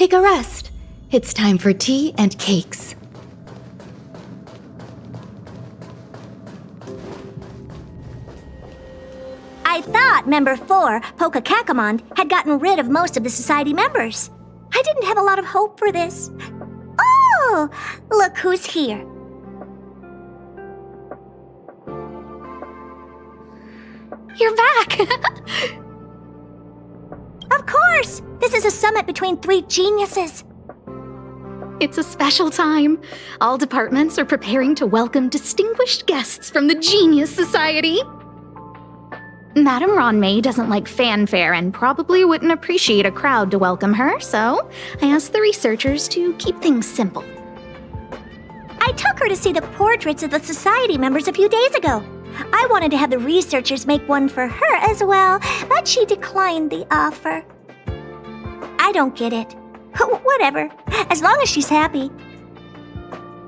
take a rest. It's time for tea and cakes. I thought Member 4, Pokakakamon, had gotten rid of most of the society members. I didn't have a lot of hope for this. Oh, look who's here. You're back! Of course! This is a summit between three geniuses. It's a special time. All departments are preparing to welcome distinguished guests from the Genius Society. Madame Ronmei doesn't like fanfare and probably wouldn't appreciate a crowd to welcome her, so I asked the researchers to keep things simple. I took her to see the portraits of the society members a few days ago. I wanted to have the researchers make one for her as well, but she declined the offer. I don't get it. Whatever, as long as she's happy.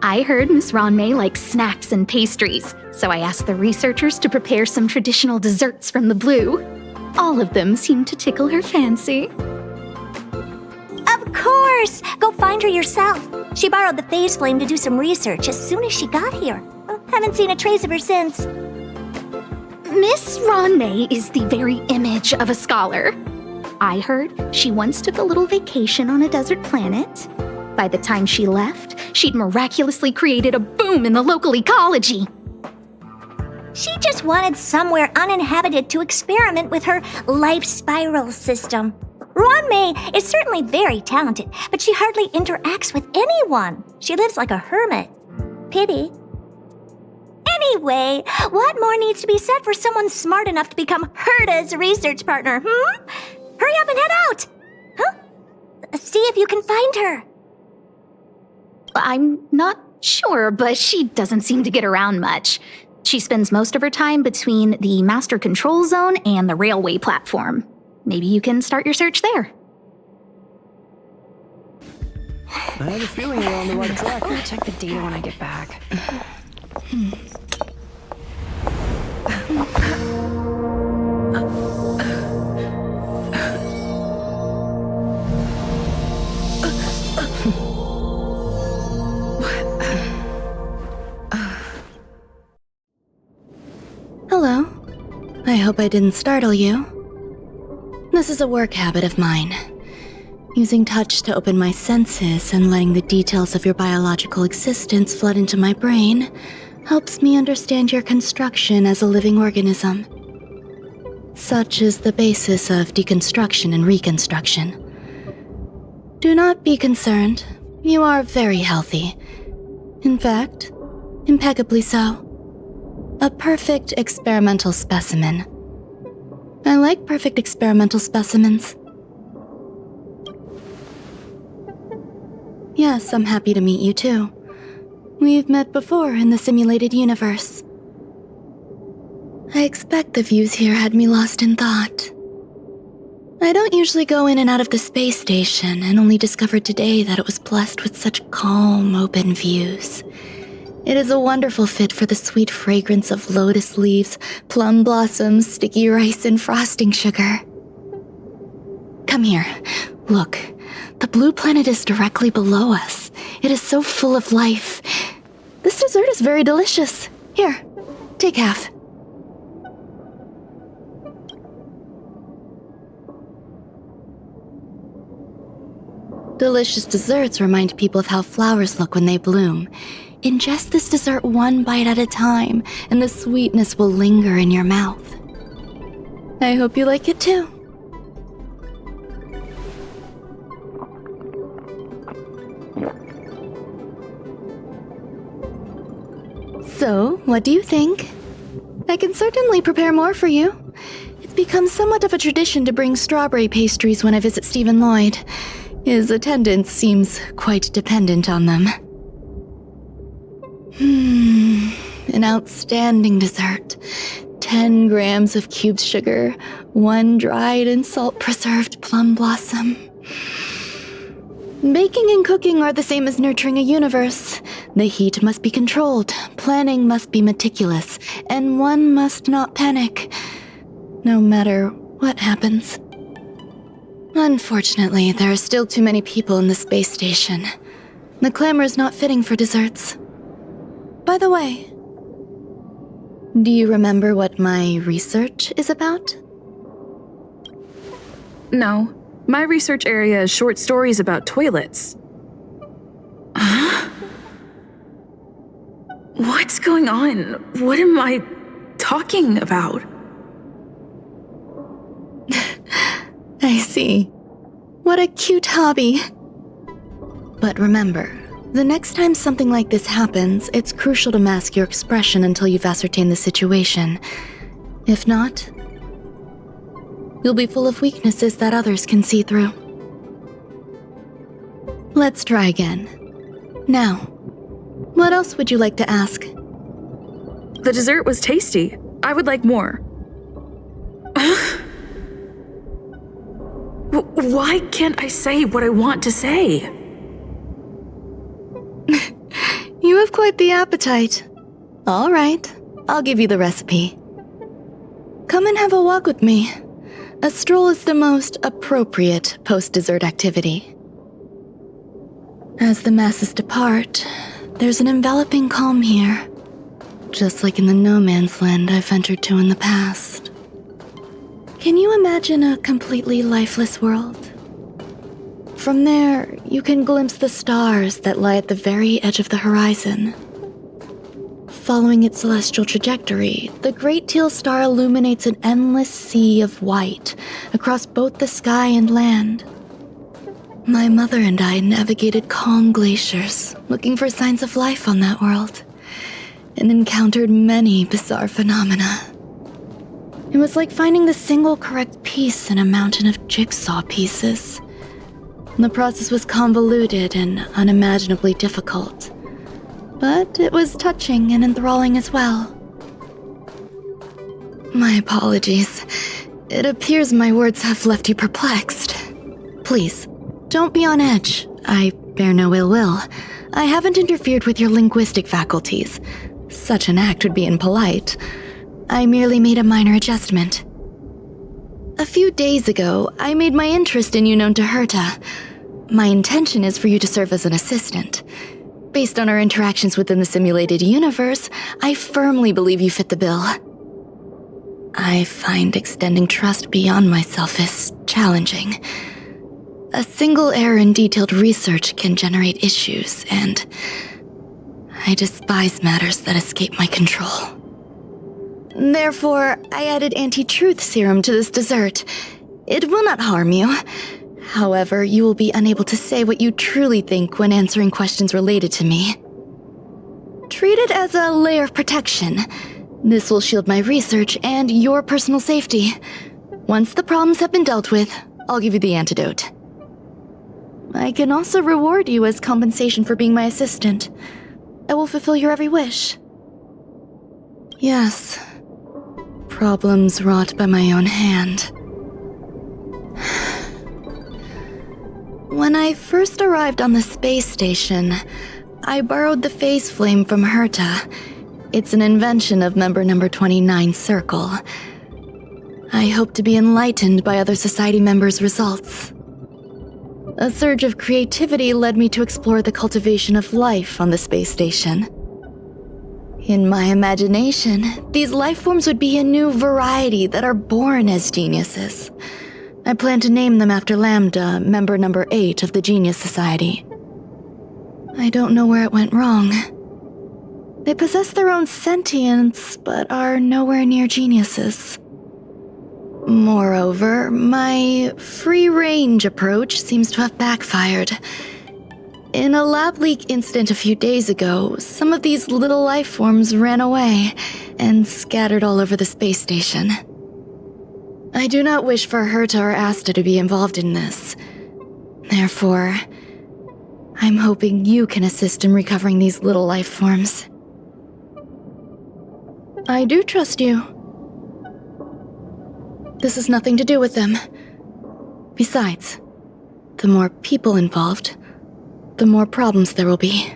I heard Miss Ronmei likes snacks and pastries, so I asked the researchers to prepare some traditional desserts from the blue. All of them seemed to tickle her fancy. Of course! Go find her yourself. She borrowed the phase flame to do some research as soon as she got here. Haven't seen a trace of her since. Miss Ronmei is the very image of a scholar. I heard she once took a little vacation on a desert planet. By the time she left, she'd miraculously created a boom in the local ecology. She just wanted somewhere uninhabited to experiment with her life spiral system. Ronmei is certainly very talented, but she hardly interacts with anyone. She lives like a hermit. Pity. Anyway, what more needs to be said for someone smart enough to become Herta's research partner, Hurry up and head out! See if you can find her. I'm not sure, but she doesn't seem to get around much. She spends most of her time between the master control zone and the railway platform. Maybe you can start your search there. I have a feeling we're on the right track. I'll check the data when I get back. Hello. I hope I didn't startle you. This is a work habit of mine. Using touch to open my senses and letting the details of your biological existence flood into my brain helps me understand your construction as a living organism. Such is the basis of deconstruction and reconstruction. Do not be concerned. You are very healthy. In fact, impeccably so. A perfect experimental specimen. I like perfect experimental specimens. Yes, I'm happy to meet you too. We've met before in the simulated universe. I expect the views here had me lost in thought. I don't usually go in and out of the space station and only discovered today that it was blessed with such calm, open views. It is a wonderful fit for the sweet fragrance of lotus leaves, plum blossoms, sticky rice, and frosting sugar. Come here. Look. The blue planet is directly below us. It is so full of life. This dessert is very delicious. Here, take half. Delicious desserts remind people of how flowers look when they bloom. Ingest this dessert one bite at a time, and the sweetness will linger in your mouth. I hope you like it too. So, what do you think? I can certainly prepare more for you. It's become somewhat of a tradition to bring strawberry pastries when I visit Stephen Lloyd. His attendance seems quite dependent on them. An outstanding dessert. 10 grams of cubed sugar, 1 dried and salt-preserved plum blossom. Baking and cooking are the same as nurturing a universe. The heat must be controlled, planning must be meticulous, and one must not panic, no matter what happens. Unfortunately, there are still too many people in the space station. The clamor is not fitting for desserts. By the way, do you remember what my research is about? No. My research area is short stories about toilets. Huh? What's going on? What am I talking about? I see. What a cute hobby. But remember, the next time something like this happens, it's crucial to mask your expression until you've ascertained the situation. If not, you'll be full of weaknesses that others can see through. Let's try again. Now, what else would you like to ask? The dessert was tasty. I would like more. Why can't I say what I want to say? You have quite the appetite. All right, I'll give you the recipe. Come and have a walk with me. A stroll is the most appropriate post-dessert activity. As the masses depart, there's an enveloping calm here, just like in the no-man's land I've ventured to in the past. Can you imagine a completely lifeless world? From there, you can glimpse the stars that lie at the very edge of the horizon. Following its celestial trajectory, the Great Teal Star illuminates an endless sea of white across both the sky and land. My mother and I navigated calm glaciers, looking for signs of life on that world, and encountered many bizarre phenomena. It was like finding the single correct piece in a mountain of jigsaw pieces. The process was convoluted and unimaginably difficult, but it was touching and enthralling as well. My apologies. It appears my words have left you perplexed. Please, don't be on edge. I bear no ill will. I haven't interfered with your linguistic faculties. Such an act would be impolite. I merely made a minor adjustment. A few days ago, I made my interest in you known to Herta. My intention is for you to serve as an assistant. Based on our interactions within the simulated universe, I firmly believe you fit the bill. I find extending trust beyond myself is challenging. A single error in detailed research can generate issues, and I despise matters that escape my control. Therefore, I added anti-truth serum to this dessert. It will not harm you. However, you will be unable to say what you truly think when answering questions related to me. Treat it as a layer of protection. This will shield my research and your personal safety. Once the problems have been dealt with, I'll give you the antidote. I can also reward you as compensation for being my assistant. I will fulfill your every wish. Yes. Problems wrought by my own hand. When I first arrived on the space station, I borrowed the phase flame from Herta. It's an invention of member number 29 Circle. I hope to be enlightened by other society members' results. A surge of creativity led me to explore the cultivation of life on the space station. In my imagination, these life forms would be a new variety that are born as geniuses. I plan to name them after Lambda, member number 8 of the Genius Society. I don't know where it went wrong. They possess their own sentience, but are nowhere near geniuses. Moreover, my free-range approach seems to have backfired. In a lab leak incident a few days ago, some of these little life forms ran away and scattered all over the space station. I do not wish for Herta or Asta to be involved in this. Therefore, I'm hoping you can assist in recovering these little life forms. I do trust you. This has nothing to do with them. Besides, the more people involved, the more problems there will be.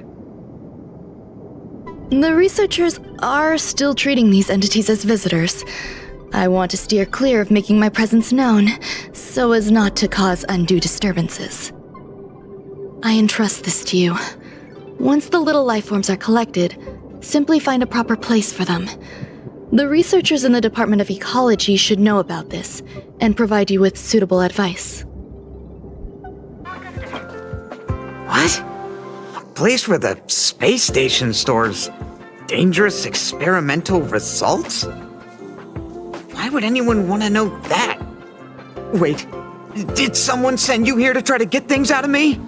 The researchers are still treating these entities as visitors. I want to steer clear of making my presence known, so as not to cause undue disturbances. I entrust this to you. Once the little life forms are collected, simply find a proper place for them. The researchers in the Department of Ecology should know about this, and provide you with suitable advice. What? A place where the space station stores dangerous experimental results? Why would anyone want to know that? Wait, did someone send you here to try to get things out of me?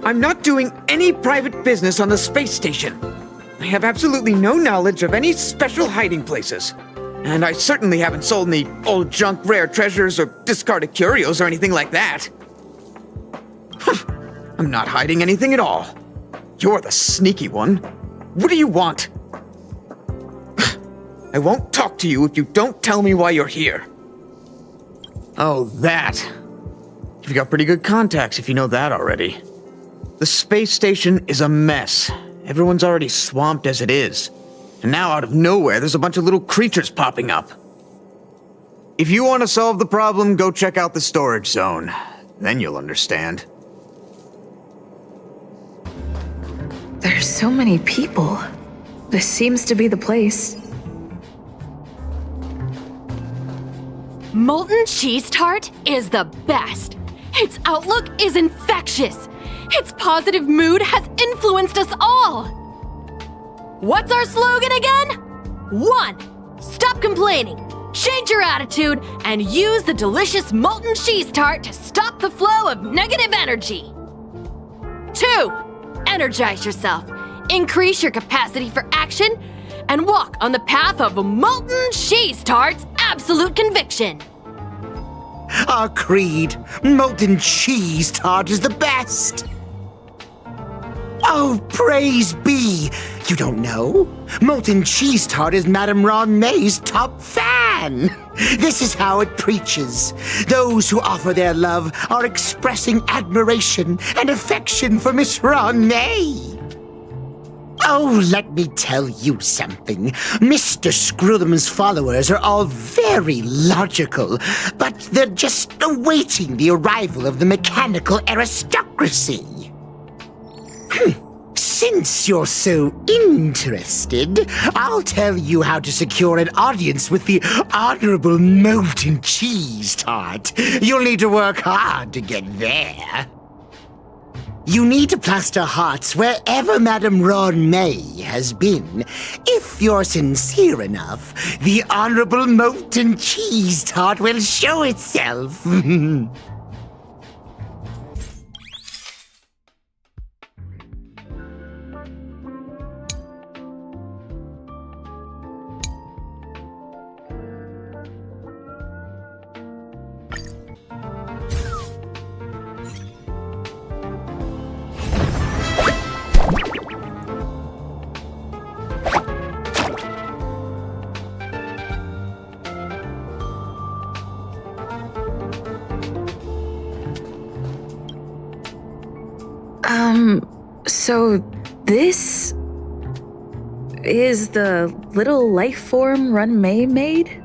I'm not doing any private business on the space station. I have absolutely no knowledge of any special hiding places. And I certainly haven't sold any old junk rare treasures or discarded curios or anything like that. I'm not hiding anything at all. You're the sneaky one. What do you want? I won't talk to you if you don't tell me why you're here. Oh, that. You've got pretty good contacts if you know that already. The space station is a mess. Everyone's already swamped as it is. And now out of nowhere, there's a bunch of little creatures popping up. If you want to solve the problem, go check out the storage zone. Then you'll understand. There's so many people. This seems to be the place. Molten cheese tart is the best. Its outlook is infectious. Its positive mood has influenced us all. What's our slogan again? 1. Stop complaining, change your attitude, and use the delicious molten cheese tart to stop the flow of negative energy. 2. Energize yourself, increase your capacity for action, and walk on the path of molten cheese tart's absolute conviction. Our creed, molten cheese tart is the best. Oh, praise be! You don't know? Molten cheese tart is Madame Ron May's top fan. This is how it preaches. Those who offer their love are expressing admiration and affection for Miss Ron May. Oh, let me tell you something. Mr. Screwthum's followers are all very logical, but they're just awaiting the arrival of the mechanical aristocracy. Since you're so interested, I'll tell you how to secure an audience with the Honorable Molten Cheese Tart. You'll need to work hard to get there. You need to plaster hearts wherever Madame Ron May has been. If you're sincere enough, the Honorable Molten Cheese Tart will show itself. So this is the little life form Run May made?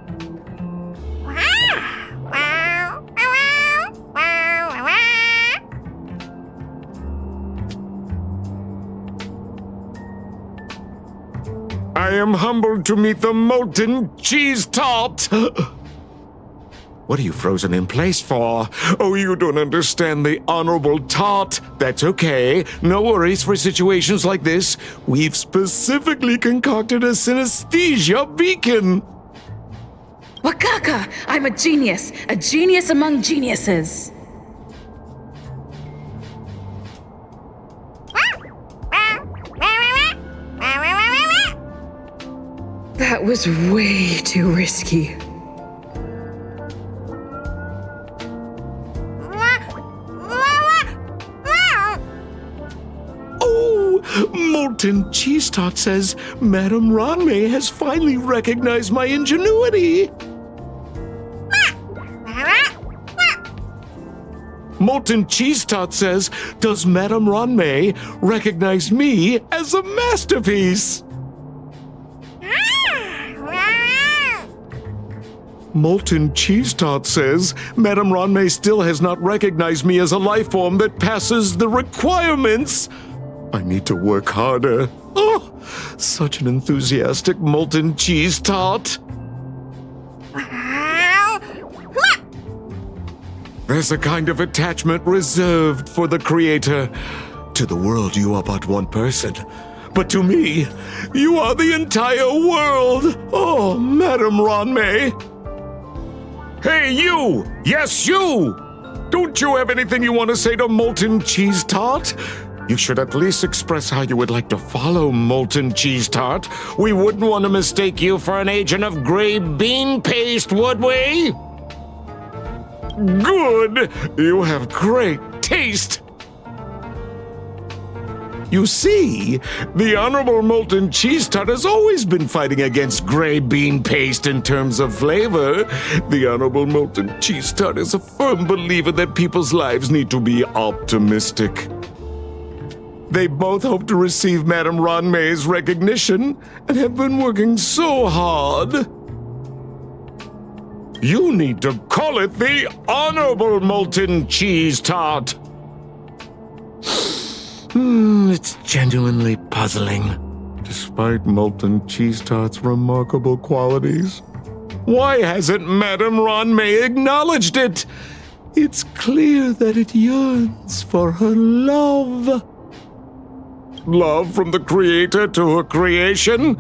I am humbled to meet the molten cheese tart. What are you frozen in place for? Oh, you don't understand the honorable tart. That's okay. No worries for situations like this. We've specifically concocted a synesthesia beacon. Wakaka! I'm a genius among geniuses. That was way too risky. Molten Cheese Tart says Madame Ron May has finally recognized my ingenuity. Molten Cheese Tart says, does Madame Ron May recognize me as a masterpiece? Molten Cheese Tart says Madame Ranmei still has not recognized me as a life form that passes the requirements. I need to work harder. Oh, such an enthusiastic Molten Cheese Tart. There's a kind of attachment reserved for the Creator. To the world, you are but one person. But to me, you are the entire world. Oh, Madame Ranmei. Hey, you! Yes, you! Don't you have anything you want to say to Molten Cheese Tart? You should at least express how you would like to follow Molten Cheese Tart. We wouldn't want to mistake you for an agent of gray bean paste, would we? Good! You have great taste! You see, the Honorable Molten Cheese Tart has always been fighting against gray bean paste in terms of flavor. The Honorable Molten Cheese Tart is a firm believer that people's lives need to be optimistic. They both hope to receive Madame Ranmei's recognition and have been working so hard. You need to call it the Honorable Molten Cheese Tart. It's genuinely puzzling, despite Molten Cheese Tart's remarkable qualities. Why hasn't Madame Ranmei acknowledged it? It's clear that it yearns for her love. Love from the Creator to her creation?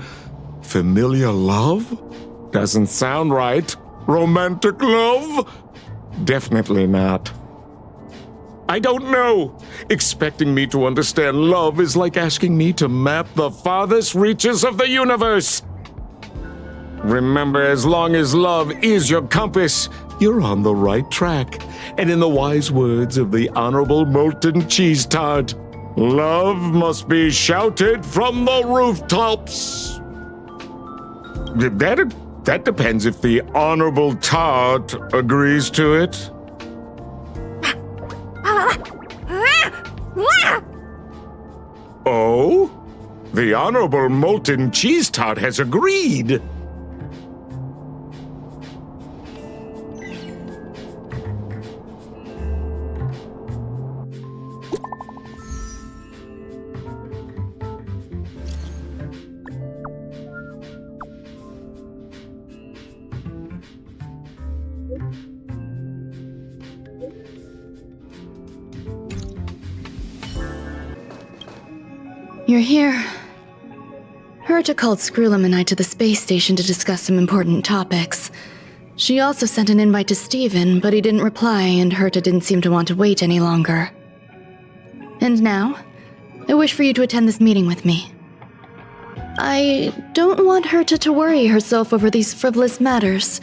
Familiar love? Doesn't sound right. Romantic love? Definitely not. I don't know. Expecting me to understand love is like asking me to map the farthest reaches of the universe. Remember, as long as love is your compass, you're on the right track. And in the wise words of the Honorable Molten Cheese Tart, love must be shouted from the rooftops. That depends if the Honorable Tart agrees to it. Oh? The Honorable Molten Cheese Tart has agreed. You're here. Herta called Skrullum and I to the space station to discuss some important topics. She also sent an invite to Steven, but he didn't reply, and Herta didn't seem to want to wait any longer. And now, I wish for you to attend this meeting with me. I don't want Herta to worry herself over these frivolous matters,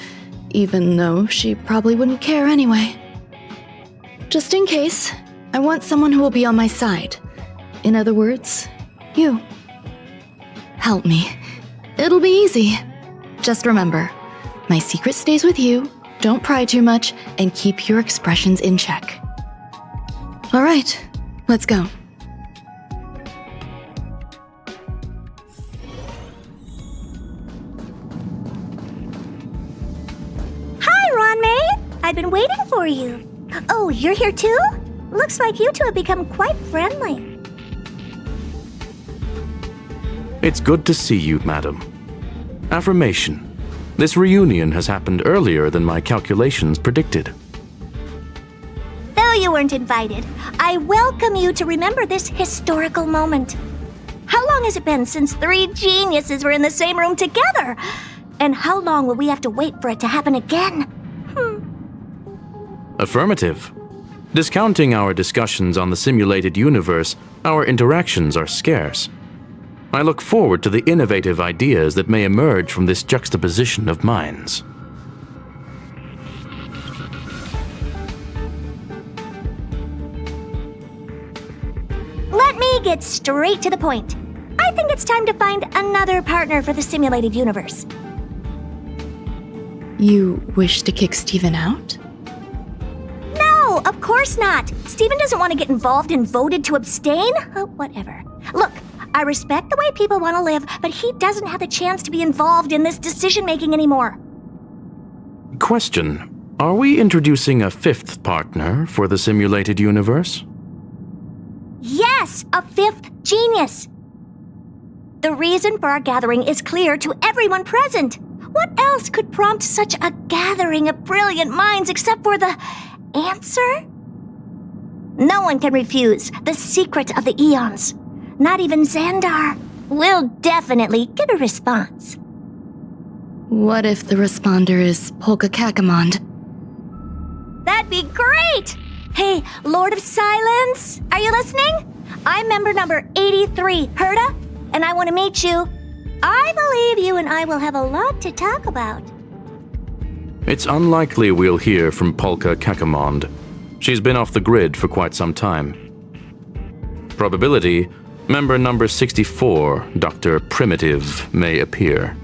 even though she probably wouldn't care anyway. Just in case, I want someone who will be on my side. In other words, you. Help me. It'll be easy. Just remember, my secret stays with you, don't pry too much, and keep your expressions in check. All right, let's go. Hi, Ranmei! I've been waiting for you. Oh, you're here too? Looks like you two have become quite friendly. It's good to see you, madam. Affirmation. This reunion has happened earlier than my calculations predicted. Though you weren't invited, I welcome you to remember this historical moment. How long has it been since 3 geniuses were in the same room together? And how long will we have to wait for it to happen again? Affirmative. Discounting our discussions on the simulated universe, our interactions are scarce. I look forward to the innovative ideas that may emerge from this juxtaposition of minds. Let me get straight to the point. I think it's time to find another partner for the simulated universe. You wish to kick Steven out? No, of course not. Steven doesn't want to get involved and voted to abstain. Whatever. Look, I respect the way people want to live, but he doesn't have the chance to be involved in this decision-making anymore. Question. Are we introducing a fifth partner for the simulated universe? Yes, a fifth genius. The reason for our gathering is clear to everyone present. What else could prompt such a gathering of brilliant minds except for the answer? No one can refuse the secret of the eons. Not even Xandar. We'll definitely get a response. What if the responder is Polka Kakamond? That'd be great! Hey, Lord of Silence, are you listening? I'm member number 83, Herta, and I want to meet you. I believe you and I will have a lot to talk about. It's unlikely we'll hear from Polka Kakamond. She's been off the grid for quite some time. Probability, member number 64, Dr. Primitive, may appear.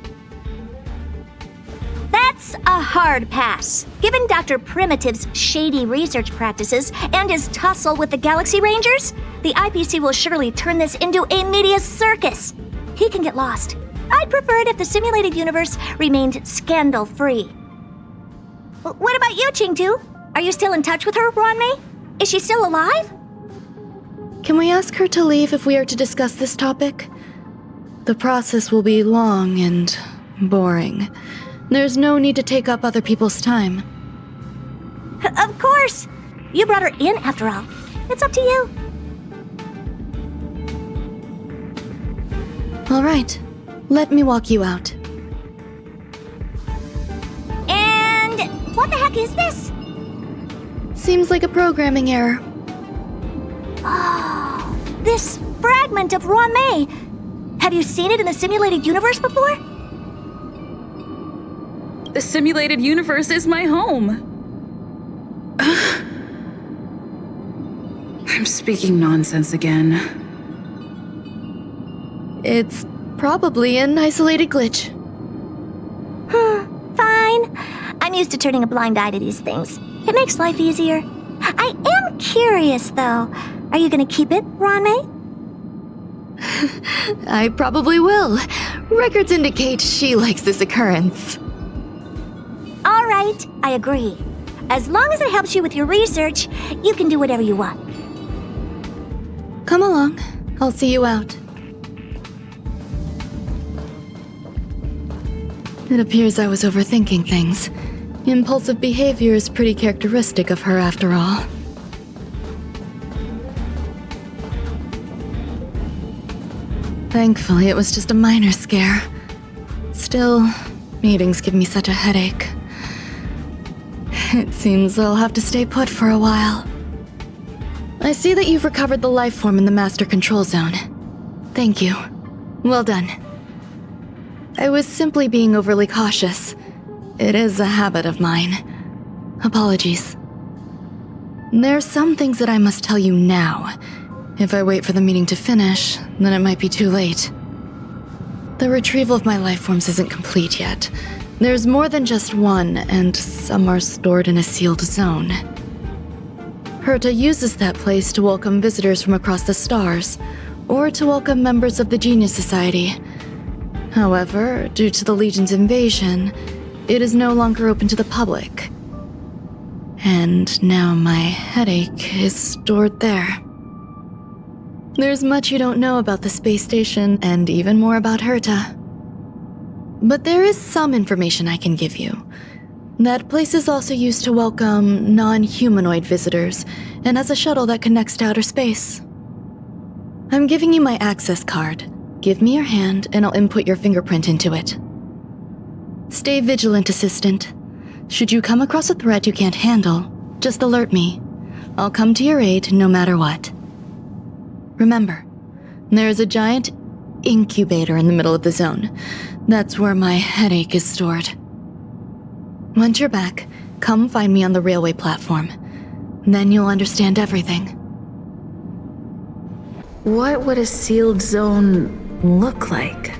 That's a hard pass. Given Dr. Primitive's shady research practices and his tussle with the Galaxy Rangers, the IPC will surely turn this into a media circus. He can get lost. I'd prefer it if the simulated universe remained scandal-free. What about you, Chengdu? Are you still in touch with her, Ruanmei? Is she still alive? Can we ask her to leave if we are to discuss this topic? The process will be long and boring. There's no need to take up other people's time. Of course! You brought her in, after all. It's up to you. All right. Let me walk you out. And what the heck is this? Seems like a programming error. Oh, this fragment of Ruanmei. Have you seen it in the simulated universe before? The simulated universe is my home. I'm speaking nonsense again. It's probably an isolated glitch. Fine. I'm used to turning a blind eye to these things. It makes life easier. I am curious, though. Are you gonna keep it, Ruanmei? I probably will. Records indicate she likes this occurrence. All right, I agree. As long as it helps you with your research, you can do whatever you want. Come along. I'll see you out. It appears I was overthinking things. Impulsive behavior is pretty characteristic of her, after all. Thankfully, it was just a minor scare. Still, meetings give me such a headache. It seems I'll have to stay put for a while. I see that you've recovered the life form in the Master Control Zone. Thank you. Well done. I was simply being overly cautious. It is a habit of mine. Apologies. There are some things that I must tell you now. If I wait for the meeting to finish, then it might be too late. The retrieval of my life forms isn't complete yet. There's more than just one, and some are stored in a sealed zone. Herta uses that place to welcome visitors from across the stars, or to welcome members of the Genius Society. However, due to the Legion's invasion, it is no longer open to the public. And now my headache is stored there. There's much you don't know about the space station, and even more about Herta. But there is some information I can give you. That place is also used to welcome non-humanoid visitors, and has a shuttle that connects to outer space. I'm giving you my access card. Give me your hand, and I'll input your fingerprint into it. Stay vigilant, Assistant. Should you come across a threat you can't handle, just alert me. I'll come to your aid no matter what. Remember, there is a giant incubator in the middle of the zone. That's where my headache is stored. Once you're back, come find me on the railway platform. Then you'll understand everything. What would a sealed zone look like?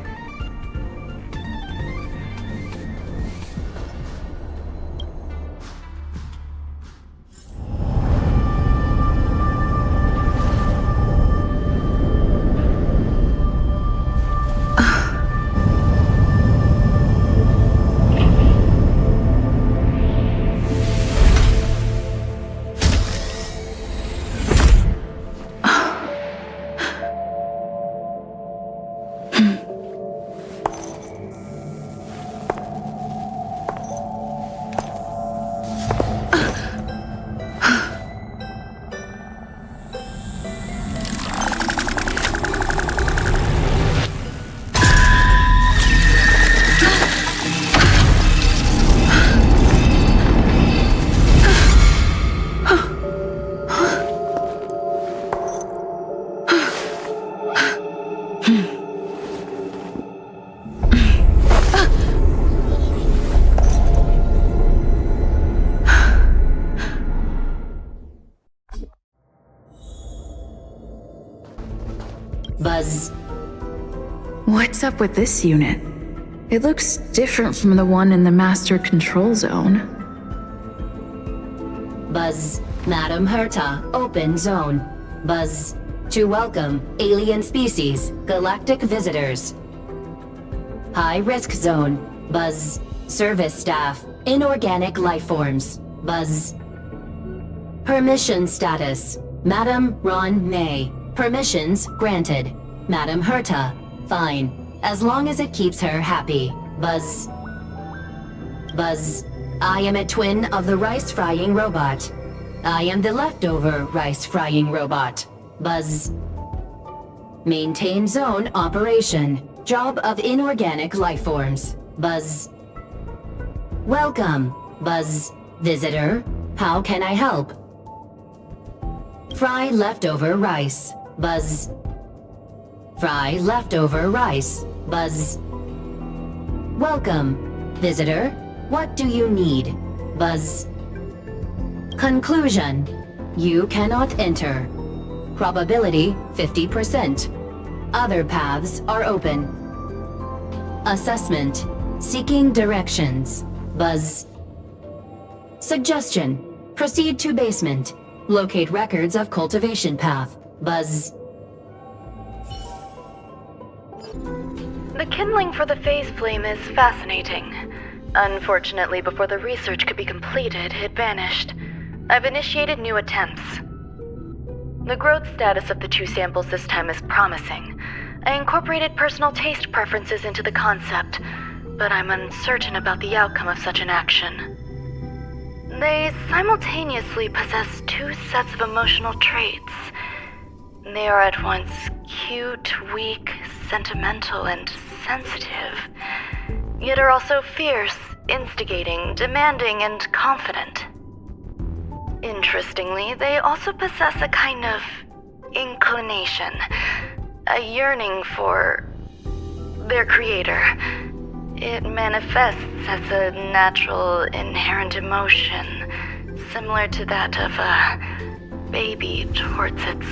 Buzz. What's up with this unit? It looks different from the one in the master control zone. Buzz. Madam Herta, open zone. Buzz. To welcome alien species, galactic visitors. High risk zone. Buzz. Service staff, inorganic life forms. Buzz. Permission status. Madam Ron May. Permissions granted. Madam Herta. Fine. As long as it keeps her happy. Buzz. Buzz. I am a twin of the rice-frying robot. I am the leftover rice-frying robot. Buzz. Maintain zone operation. Job of inorganic life forms. Buzz. Welcome. Buzz. Visitor. How can I help? Fry leftover rice. Buzz. Fry leftover rice. Buzz. Welcome. Visitor. What do you need? Buzz. Conclusion. You cannot enter. Probability 50%. Other paths are open. Assessment. Seeking directions. Buzz. Suggestion. Proceed to basement. Locate records of cultivation path. Buzz. The kindling for the phase flame is fascinating. Unfortunately, before the research could be completed, it vanished. I've initiated new attempts. The growth status of the two samples this time is promising. I incorporated personal taste preferences into the concept, but I'm uncertain about the outcome of such an action. They simultaneously possess two sets of emotional traits. They are at once cute, weak, sentimental, and sensitive, yet are also fierce, instigating, demanding, and confident. Interestingly, they also possess a kind of inclination, a yearning for their creator. It manifests as a natural, inherent emotion, similar to that of a baby towards its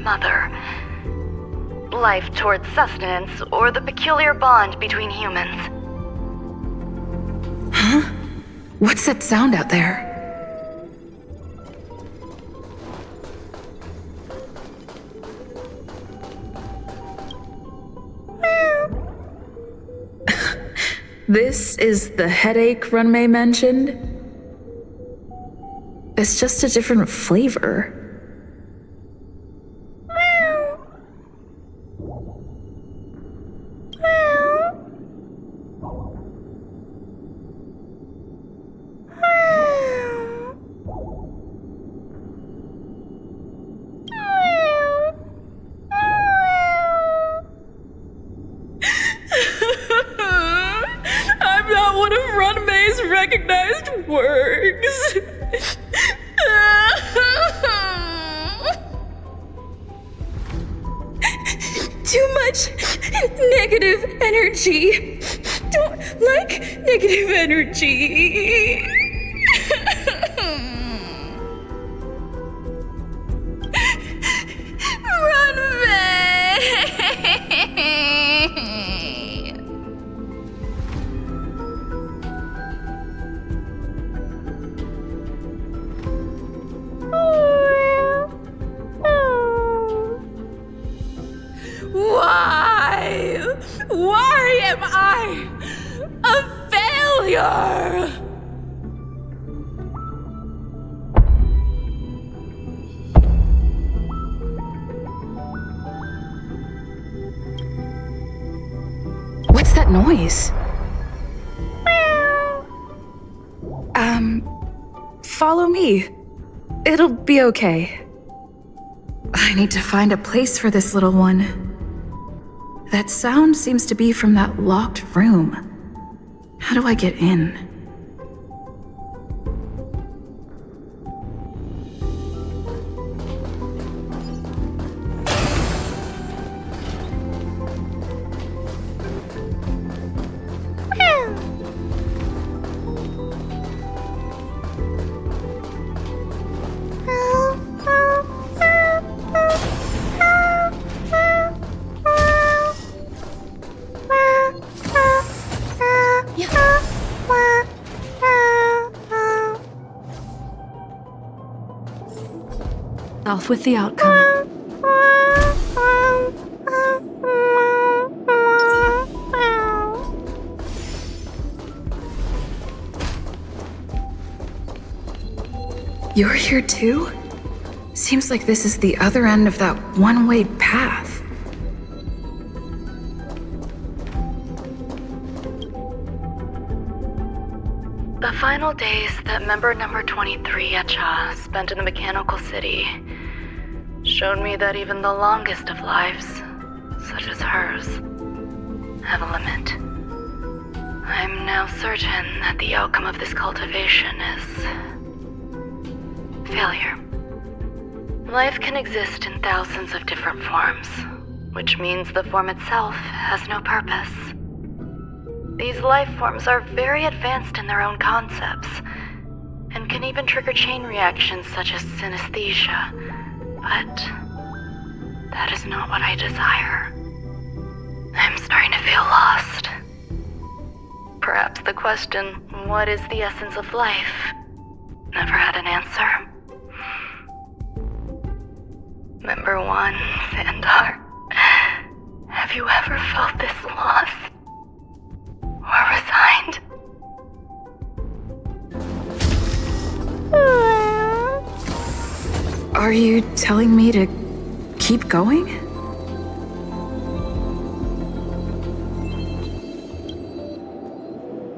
mother. Life towards sustenance, or the peculiar bond between humans. Huh? What's that sound out there? This is the headache Runmei mentioned? It's just a different flavor. I'm not one of Runmei's recognized works. Too much negative energy. Don't like negative energy. Why am I a failure? What's that noise? Follow me. It'll be okay. I need to find a place for this little one. That sound seems to be from that locked room. How do I get in? Off with the outcome. You're here too? Seems like this is the other end of that one-way path. The final days that member number 23 Echa spent in the mechanical city showed me that even the longest of lives, such as hers, have a limit. I'm now certain that the outcome of this cultivation is failure. Life can exist in thousands of different forms, which means the form itself has no purpose. These life forms are very advanced in their own concepts, and can even trigger chain reactions such as synesthesia, but that is not what I desire. I'm starting to feel lost. Perhaps the question, what is the essence of life, never had an answer. Member 1, Sandar, have you ever felt this lost? Or resigned? Are you telling me to keep going?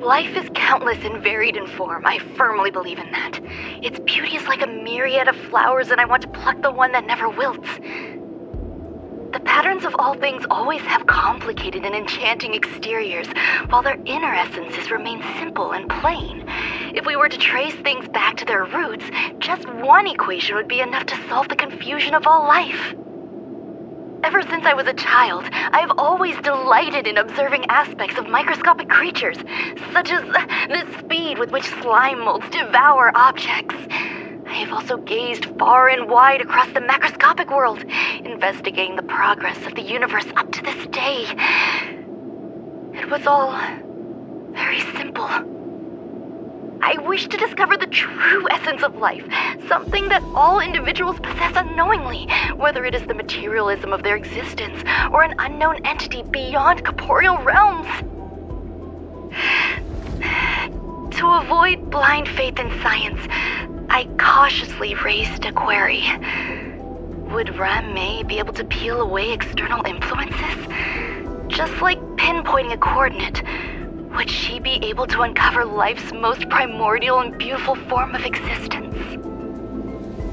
Life is countless and varied in form. I firmly believe in that. Its beauty is like a myriad of flowers, and I want to pluck the one that never wilts. The patterns of all things always have complicated and enchanting exteriors, while their inner essences remain simple and plain. If we were to trace things back to their roots, just one equation would be enough to solve the confusion of all life. Ever since I was a child, I have always delighted in observing aspects of microscopic creatures, such as the speed with which slime molds devour objects. I have also gazed far and wide across the macroscopic world, investigating the progress of the universe up to this day. It was all very simple. I wish to discover the true essence of life, something that all individuals possess unknowingly, whether it is the materialism of their existence or an unknown entity beyond corporeal realms. To avoid blind faith in science, I cautiously raised a query. Would Ram-May be able to peel away external influences? Just like pinpointing a coordinate, would she be able to uncover life's most primordial and beautiful form of existence?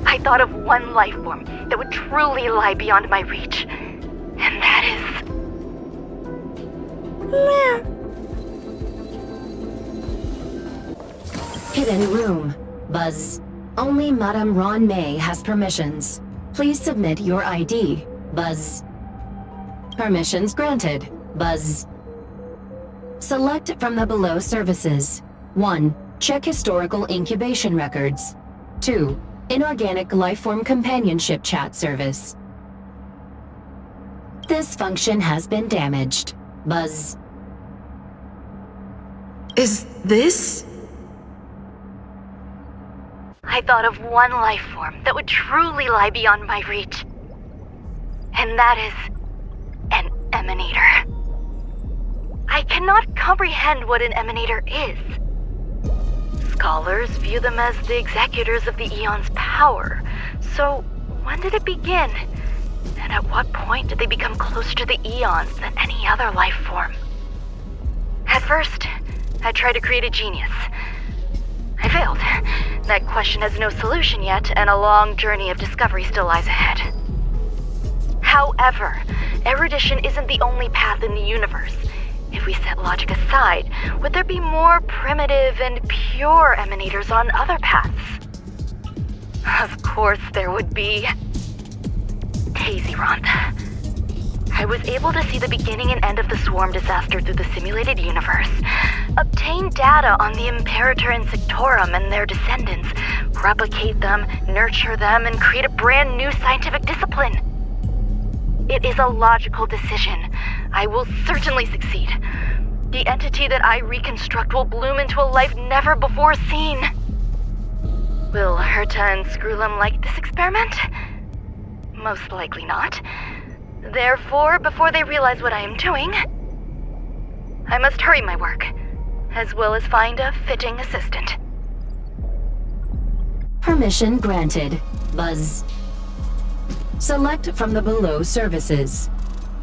I thought of one life form that would truly lie beyond my reach, and that is... Hidden room. Buzz. Only Madame Ron May has permissions. Please submit your ID. Buzz. Permissions granted. Buzz. Select from the below services. 1. Check historical incubation records. 2. Inorganic lifeform companionship chat service. This function has been damaged. Buzz. Is this? I thought of one life form that would truly lie beyond my reach. And that is... an emanator. I cannot comprehend what an emanator is. Scholars view them as the executors of the Eon's power. So, when did it begin? And at what point did they become closer to the Eons than any other life form? At first, I tried to create a genius. I failed. That question has no solution yet, and a long journey of discovery still lies ahead. However, erudition isn't the only path in the universe. If we set logic aside, would there be more primitive and pure emanators on other paths? Of course there would be. Tazyronth. I was able to see the beginning and end of the swarm disaster through the simulated universe, obtain data on the Imperator Insectorum and their descendants, replicate them, nurture them, and create a brand new scientific discipline. It is a logical decision. I will certainly succeed. The entity that I reconstruct will bloom into a life never before seen. Will Herta and Screwlum like this experiment? Most likely not. Therefore, before they realize what I am doing, I must hurry my work, as well as find a fitting assistant. Permission granted. Buzz. Select from the below services.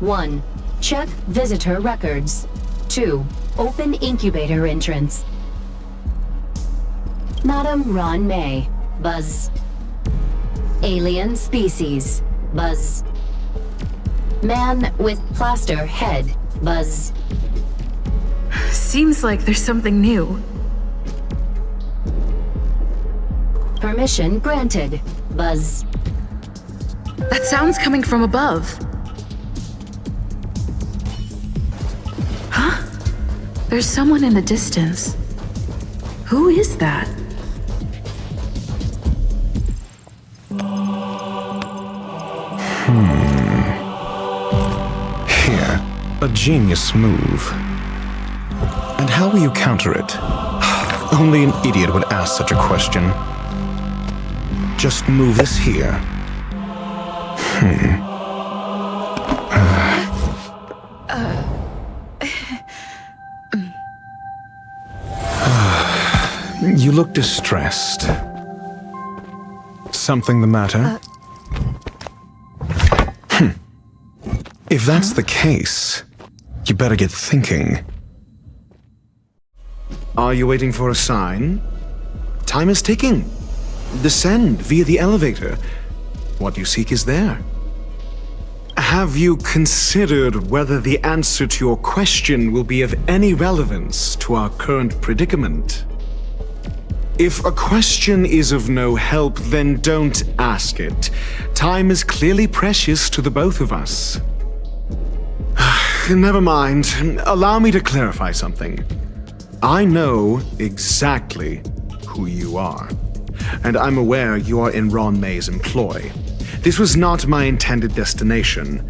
1. Check visitor records. 2. Open incubator entrance. Madam Ron May. Buzz. Alien species. Buzz. Man with plaster head. Buzz. Seems like there's something new. Permission granted. Buzz. That sound's coming from above. Huh? There's someone in the distance. Who is that? Here, a genius move. And how will you counter it? Only an idiot would ask such a question. Just move this here. You look distressed. Something the matter? If that's the case, you better get thinking. Are you waiting for a sign? Time is ticking. Descend via the elevator. What you seek is there. Have you considered whether the answer to your question will be of any relevance to our current predicament? If a question is of no help, then don't ask it. Time is clearly precious to the both of us. Never mind. Allow me to clarify something. I know exactly who you are, and I'm aware you are in Ron May's employ. This was not my intended destination.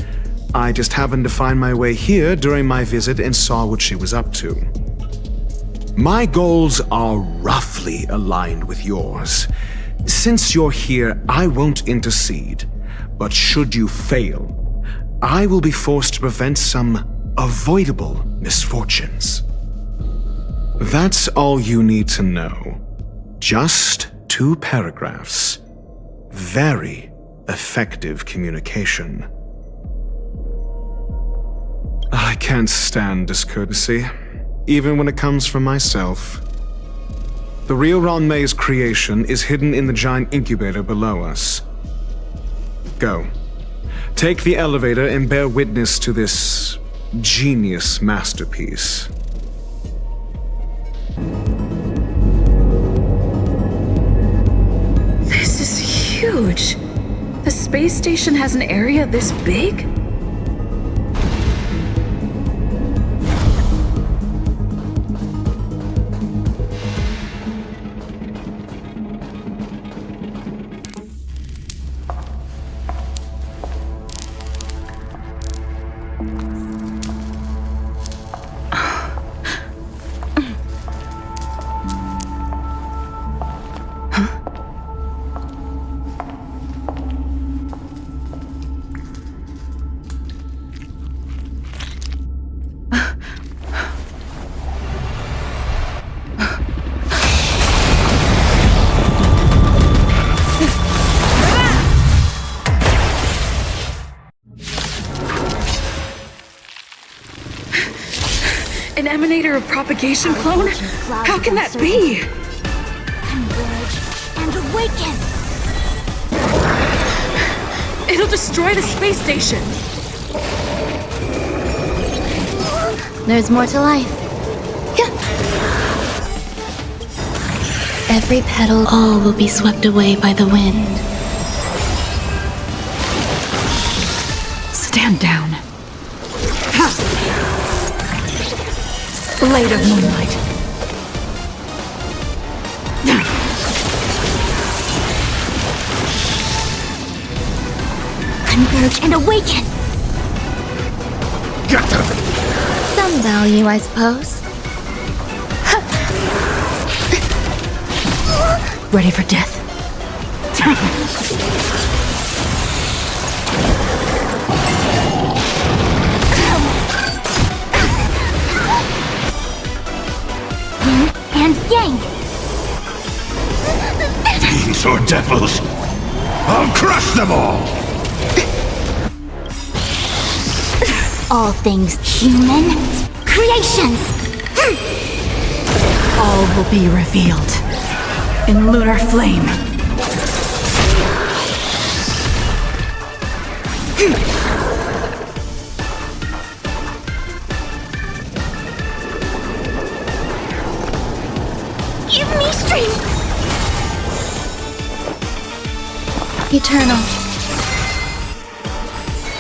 I just happened to find my way here during my visit and saw what she was up to. My goals are roughly aligned with yours. Since you're here, I won't intercede, but should you fail, I will be forced to prevent some avoidable misfortunes. That's all you need to know. Just 2 paragraphs. Very effective communication. I can't stand discourtesy, even when it comes from myself. The real Ron May's creation is hidden in the giant incubator below us. Go. Take the elevator and bear witness to this genius masterpiece. This is huge. The space station has an area this big? An emanator of propagation clone? How can that be? Converge and awaken! It'll destroy the space station. There's more to life. Every petal, all will be swept away by the wind. Stand down. Blade of moonlight. Converge and awaken! Get them! Some some value, I suppose. Ready for death? Yin and yang. Fiends or devils, I'll crush them all! All things human creations. All will be revealed in lunar flame. Give me strength. Eternal.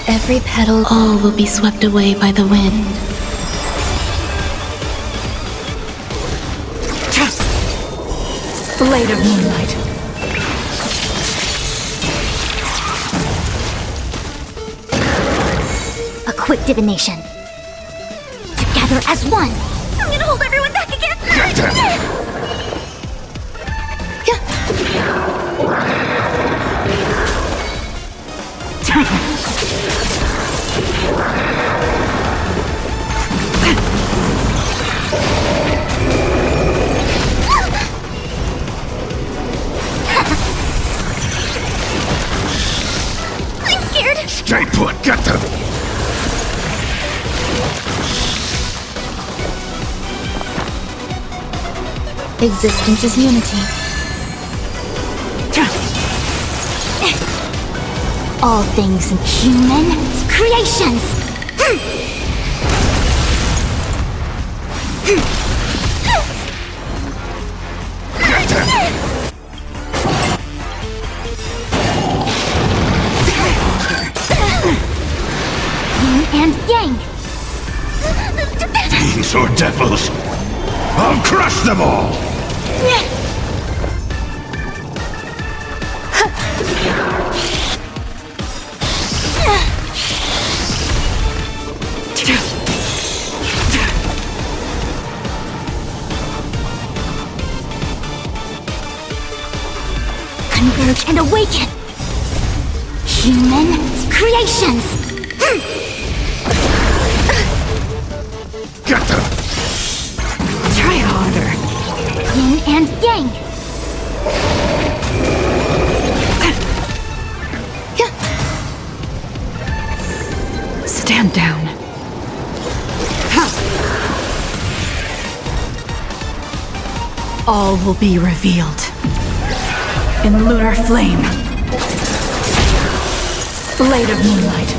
Every petal, all will be swept away by the wind. Blade of moonlight. A quick divination. Together as one. I'm gonna hold everyone back again. Get them! I'm scared. Stay put, get them! Existence is unity. All things human creations. Get them! Yin and yang. Fiends or devils, I'll crush them all! Converge and awaken. Human creations. Get them! Try harder. Yin and yang. Stand down. All will be revealed in lunar flame. Blade of moonlight.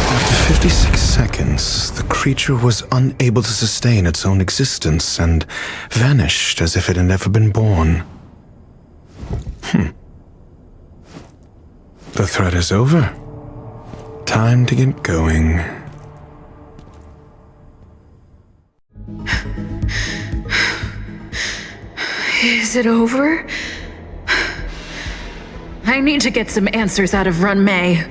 After 56 seconds, the creature was unable to sustain its own existence and vanished as if it had never been born. The threat is over. Time to get going. Is it over? I need to get some answers out of Run May.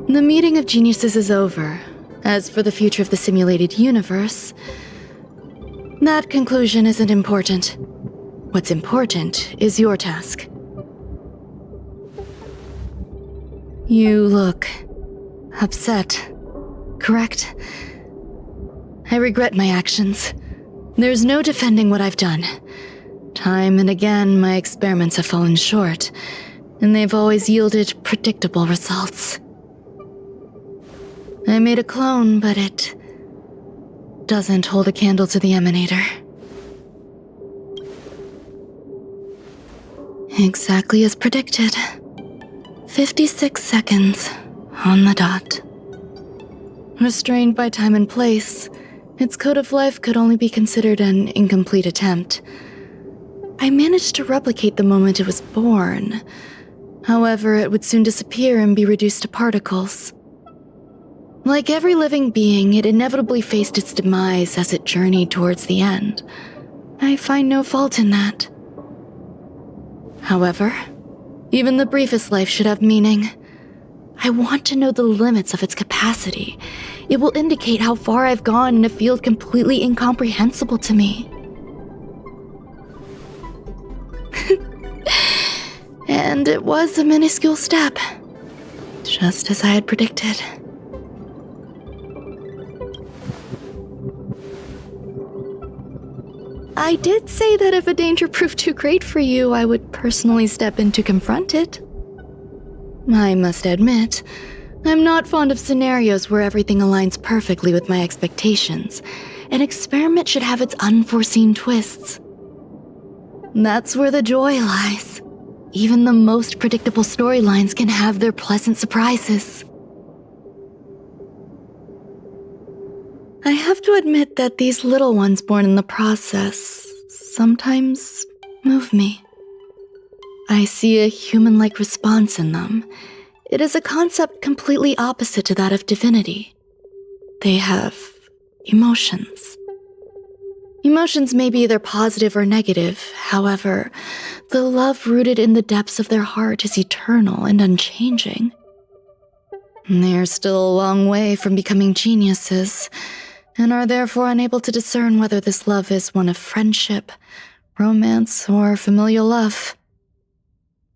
The meeting of geniuses is over. As for the future of the simulated universe, that conclusion isn't important. What's important is your task. You look upset, correct? I regret my actions. There's no defending what I've done. Time and again, my experiments have fallen short, and they've always yielded predictable results. I made a clone, but it doesn't hold a candle to the emanator. Exactly as predicted. 56 seconds on the dot. Restrained by time and place, its code of life could only be considered an incomplete attempt. I managed to replicate the moment it was born. However, it would soon disappear and be reduced to particles. Like every living being, it inevitably faced its demise as it journeyed towards the end. I find no fault in that. However, even the briefest life should have meaning. I want to know the limits of its capacity. It will indicate how far I've gone in a field completely incomprehensible to me. And it was a minuscule step, just as I had predicted. I did say that if a danger proved too great for you, I would personally step in to confront it. I must admit, I'm not fond of scenarios where everything aligns perfectly with my expectations. An experiment should have its unforeseen twists. That's where the joy lies. Even the most predictable storylines can have their pleasant surprises. I have to admit that these little ones born in the process sometimes move me. I see a human-like response in them. It is a concept completely opposite to that of divinity. They have emotions. Emotions may be either positive or negative. However, the love rooted in the depths of their heart is eternal and unchanging. They're still a long way from becoming geniuses, and are therefore unable to discern whether this love is one of friendship, romance, or familial love.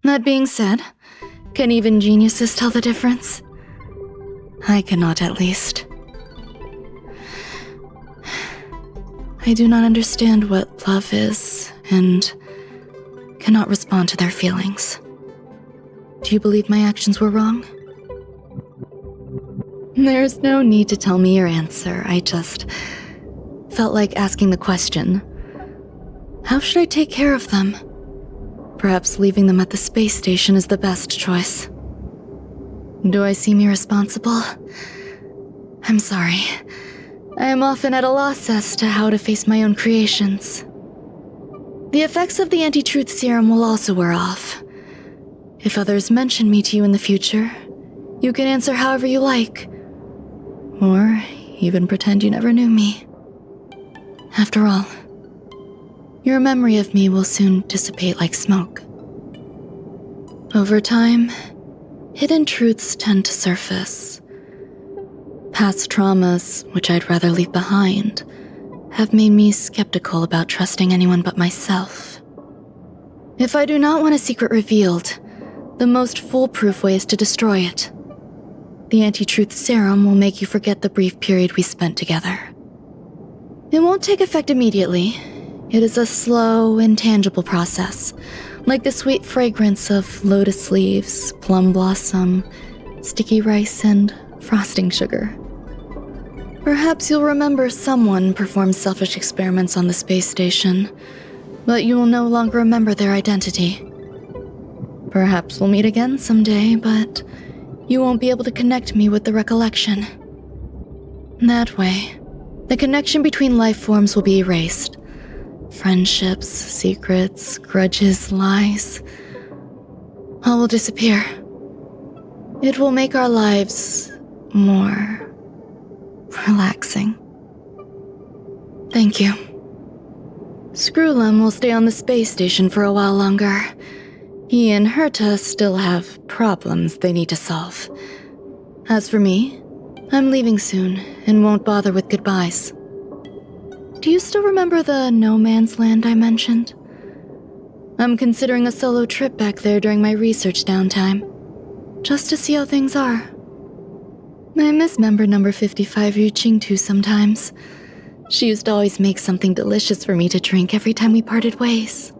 That being said, can even geniuses tell the difference? I cannot, at least. I do not understand what love is, and cannot respond to their feelings. Do you believe my actions were wrong? There's no need to tell me your answer. I just felt like asking the question. How should I take care of them? Perhaps leaving them at the space station is the best choice. Do I seem irresponsible? I'm sorry. I am often at a loss as to how to face my own creations. The effects of the anti-truth serum will also wear off. If others mention me to you in the future, you can answer however you like. Or even pretend you never knew me. After all, your memory of me will soon dissipate like smoke. Over time, hidden truths tend to surface. Past traumas, which I'd rather leave behind, have made me skeptical about trusting anyone but myself. If I do not want a secret revealed, the most foolproof way is to destroy it. The anti-truth serum will make you forget the brief period we spent together. It won't take effect immediately. It is a slow, intangible process, like the sweet fragrance of lotus leaves, plum blossom, sticky rice, and frosting sugar. Perhaps you'll remember someone performed selfish experiments on the space station, but you will no longer remember their identity. Perhaps we'll meet again someday, but you won't be able to connect me with the recollection. That way, the connection between life forms will be erased. Friendships, secrets, grudges, lies, all will disappear. It will make our lives more relaxing. Thank you. Screwlum will stay on the space station for a while longer. He and Herta still have problems they need to solve. As for me, I'm leaving soon and won't bother with goodbyes. Do you still remember the no man's land I mentioned? I'm considering a solo trip back there during my research downtime, just to see how things are. I miss member number 55 Yuqing too sometimes. She used to always make something delicious for me to drink every time we parted ways.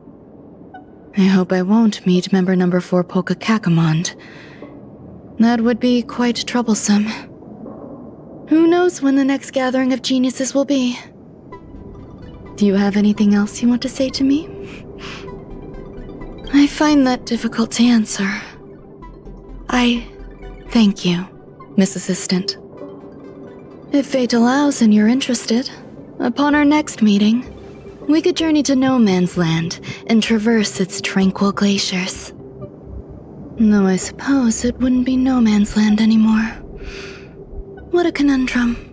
I hope I won't meet member number 4 Polka Kakamond. That would be quite troublesome. Who knows when the next gathering of geniuses will be? Do you have anything else you want to say to me? I find that difficult to answer. I thank you, Miss Assistant. If fate allows and you're interested, upon our next meeting, we could journey to No Man's Land and traverse its tranquil glaciers. Though I suppose it wouldn't be No Man's Land anymore. What a conundrum.